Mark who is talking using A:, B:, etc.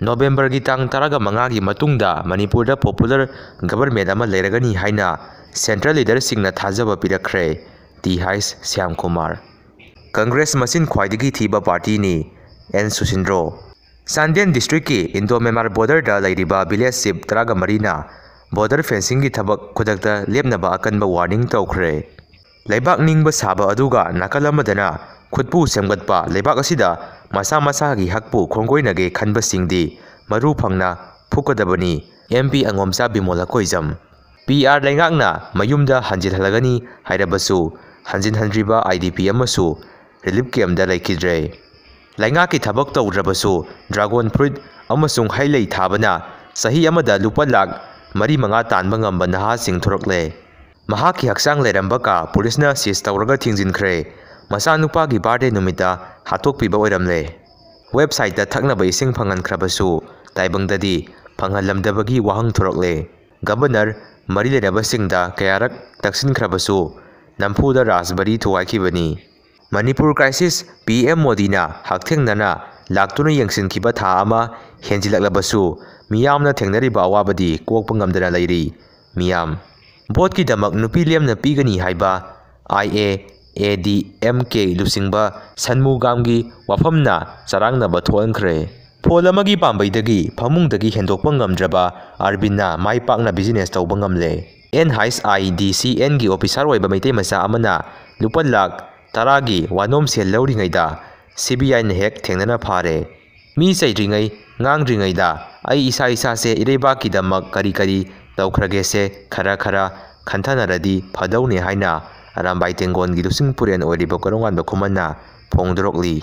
A: ꯅꯣꯕꯦꯝꯕꯔꯒꯤ ꯇꯥꯡ 15ꯒꯤ ꯃꯇꯨꯡꯗ ꯃꯅꯤꯄꯨꯔꯗ ꯄꯣꯄꯨꯂꯔ ꯒꯕꯔꯃꯦꯟꯠ ꯑꯃ ꯂꯩꯔꯒꯅꯤ ꯍꯥꯏꯅ ꯁꯦꯟꯇ꯭ꯔꯦꯜ ꯂꯤꯗꯔꯁꯤꯡꯅ ꯊꯥꯖꯕ ꯄꯤꯔꯛꯈ꯭ꯔꯦ, ꯇꯤ ꯍꯩꯆ ꯁ꯭ꯌꯥꯝꯀꯨꯃꯥꯔ꯫ ꯀꯪꯒ꯭ꯔꯦꯁ ꯃꯁꯤꯡ ꯈ꯭ꯋꯥꯏꯗꯒꯤ ꯊꯤꯕ ꯄꯥꯔꯇꯤꯅꯤ, ꯑꯦꯟ ꯁꯨꯁꯤꯟꯗ꯭ꯔꯣ꯫ ꯆꯥꯟꯗꯦꯜ ꯗꯤꯁꯇ꯭ꯔꯤꯛꯀꯤ ꯏꯟꯗꯣ-ꯃ꯭ꯌꯥꯟꯃꯥꯔ ꯕꯣꯔꯗꯔꯗ ꯂꯩꯔꯤꯕ ꯚꯤꯂꯦꯖ ꯆꯤꯐ 13ꯅ ꯕꯣꯔꯗꯔ ꯐꯦꯟꯁꯤꯡꯒꯤ ꯊꯕꯛ ꯈꯨꯗꯛꯇ ꯂꯦꯞꯅꯕ ꯑꯀꯟꯕ ꯋꯥꯔꯅꯤꯡ ꯇꯧꯈ꯭ꯔꯦ꯫ ꯂꯩꯕꯥꯛ ꯅꯤꯡꯕ ꯁꯥꯕ ꯑꯗꯨꯒ ꯅꯥꯀꯜ ꯑꯃꯗꯅ ꯈꯨꯠꯄꯨ ꯁꯦꯝꯒꯠꯄ ꯂꯩꯕꯥꯛ ꯑꯁꯤꯗ ꯃꯁꯥ ꯃꯁꯥꯒꯤ ꯍꯛꯄꯨ ꯈꯣꯡꯒꯣꯏꯅꯒꯦ ꯈꯟꯕꯁꯤꯡꯗꯤ ꯃꯔꯨ ꯐꯪꯅ ꯐꯨꯛꯀꯗꯕꯅꯤ, ꯑꯦꯝ.ꯄꯤ. ꯑꯉꯣꯝꯆꯥ ꯕꯤꯃꯣꯜ ꯂꯀꯣꯏꯖꯝ꯫ ꯄꯤ.ꯑꯥꯔ. ꯂꯩꯉꯥꯛꯅ ꯃꯌꯨꯝꯗ ꯍꯟꯖꯤꯜꯍꯜꯂꯒꯅꯤ ꯍꯥꯏꯔꯕꯁꯨ ꯍꯟꯖꯤꯟꯍꯟꯗ꯭ꯔꯤꯕ ꯑꯥꯏ.ꯗꯤ.ꯄꯤ. ꯑꯃꯁꯨ ꯔꯤꯂꯤꯐ ꯀꯦꯝꯞꯇ ꯂꯩꯈꯤꯗ꯭ꯔꯦ꯫ ꯂꯩꯉꯥꯛꯀꯤ ꯊꯕꯛ ꯇꯧꯗ꯭ꯔꯕꯁꯨ ꯗ꯭ꯔꯥꯒꯣꯟ ꯐ꯭ꯔꯨꯏꯠ ꯑꯃꯁꯨꯡ ꯍꯩ-ꯂꯩ ꯊꯥꯕꯅ ꯆꯍꯤ ꯑꯃꯗ ꯂꯨꯄꯥ ꯂꯥꯈ 4-5 ꯇꯥꯟꯕ ꯉꯝꯕ ꯅꯍꯥꯁꯤꯡ ꯊꯣꯔꯛꯂꯦ꯫ ꯃꯍꯥꯛꯀꯤ ꯍꯛꯆꯥꯡ ꯂꯩꯔꯝꯕ ꯀꯥ ꯄꯨꯂꯤꯁꯅ ꯁꯤꯖ ꯇꯧꯔꯒ ꯊꯤꯡꯖꯤꯟꯈ꯭ꯔꯦ꯫ ꯃꯆꯥꯅꯨꯄꯥꯒꯤ ꯕꯥꯔꯊꯗꯦ ꯅꯨꯃꯤꯠꯇ ꯍꯥꯠꯇꯣꯛꯄꯤꯕ ꯑꯣꯏꯔꯝꯂꯦ꯫ ꯋꯦꯕꯁꯥꯏꯠꯇ ꯊꯛꯅꯕ ꯏꯁꯤꯡ ꯐꯪꯍꯟꯈ꯭ꯔꯕꯁꯨ ꯇꯥꯏꯕꯪꯗꯗꯤ ꯐꯪꯍꯜꯂꯝꯗꯕꯒꯤ ꯋꯥꯍꯪ ꯊꯣꯔꯛꯂꯦ꯫ ꯒꯕꯔꯅꯔ ꯃꯔꯤ ꯂꯩꯅꯕꯁꯤꯡꯗ ꯀꯌꯥꯔꯛ ꯇꯛꯁꯤꯟꯈ꯭ꯔꯕꯁꯨ ꯅꯝꯐꯨꯗ ꯔꯥꯖꯕꯔꯤ ꯊꯨꯒꯥꯏꯈꯤꯕꯅꯤ꯫ Manipur crisis PM. ꯃꯣꯗꯤꯅ ꯍꯛꯊꯦꯡꯅꯅ ꯂꯥꯛꯇꯨꯅ ꯌꯦꯡꯁꯤꯟꯈꯤꯕ ꯊꯥ ꯑꯃ ꯍꯦꯟꯖꯤꯜꯂꯛꯂꯕꯁꯨ ꯃꯤꯌꯥꯝꯅ ꯊꯦꯡꯅꯔꯤꯕ ꯑꯋꯥꯕꯗꯤ ꯀꯣꯛꯄ ꯉꯝꯗꯅ ꯂꯩꯔꯤ꯫ ꯃꯤꯌꯥꯝ ꯚꯣꯠꯀꯤꯗꯃꯛ ꯅꯨꯄꯤ ꯂꯦꯝꯅ ꯄꯤꯒꯅꯤ ꯍꯥꯏꯕ ꯑꯥꯏ.ꯑꯦ.ꯑꯦ.ꯗꯤ.ꯑꯦꯝ.ꯀꯦ ꯂꯨꯆꯤꯡꯕ ꯁꯟꯃꯨꯒꯝꯒꯤ ꯋꯥꯐꯝꯅ ꯆꯔꯥꯡꯅꯕ ꯊꯣꯛꯍꯟꯈ꯭ꯔꯦ꯫ ꯐꯣꯟ ꯑꯃꯒꯤ ꯄꯥꯝꯕꯩꯗꯒꯤ ꯐꯃꯨꯡꯗꯒꯤ ꯍꯦꯟꯗꯣꯛꯄ ꯉꯝꯗ꯭ꯔꯕ ꯑꯔꯕꯤꯟꯅ ꯃꯥꯏ ꯄꯥꯛꯅ ꯕꯤꯖꯤꯅꯦꯁ ꯇꯧꯕ ꯉꯝꯂꯦ꯫ NHIDCNꯒꯤ ꯑꯣꯐꯤꯁꯥꯔ ꯑꯣꯏꯕ ꯃꯩꯇꯩꯃꯆꯥ ꯑꯃꯅ ꯂꯨꯄꯥ ꯂꯥꯈ 10ꯒꯤ ꯋꯥꯅꯣꯝ ꯁꯦꯜ ꯂꯧꯔꯤꯉꯩꯗ ꯁꯤ.ꯕꯤ.ꯑꯥꯏ.ꯅ ꯍꯦꯛ ꯊꯦꯡꯅꯅ ꯐꯥꯔꯦ꯫ ꯃꯤ ꯆꯩꯗ꯭ꯔꯤꯉꯩ ꯉꯥꯡꯗ꯭ꯔꯤꯉꯩꯗ ꯑꯩ ꯏꯁꯥꯁꯦ ꯏꯔꯩꯕꯥꯛꯀꯤꯗꯃꯛ ꯀꯔꯤ ꯇꯧꯈ꯭ꯔꯒꯦꯁꯦ ꯈꯔ ꯈꯟꯊꯅꯔꯗꯤ ꯐꯗꯧꯅꯦ ꯍꯥꯏꯅ ꯑꯔꯥꯝꯕꯥꯏ ꯇꯦꯡꯒꯣꯟꯒꯤ ꯂꯨꯆꯤꯡ ꯄꯨꯔꯦꯟ ꯑꯣꯏꯔꯤꯕ ꯀꯣꯔꯧꯉꯥꯟꯕ ꯈꯨꯃꯟꯅ ꯐꯣꯡꯗꯣꯔꯛꯂꯤ꯫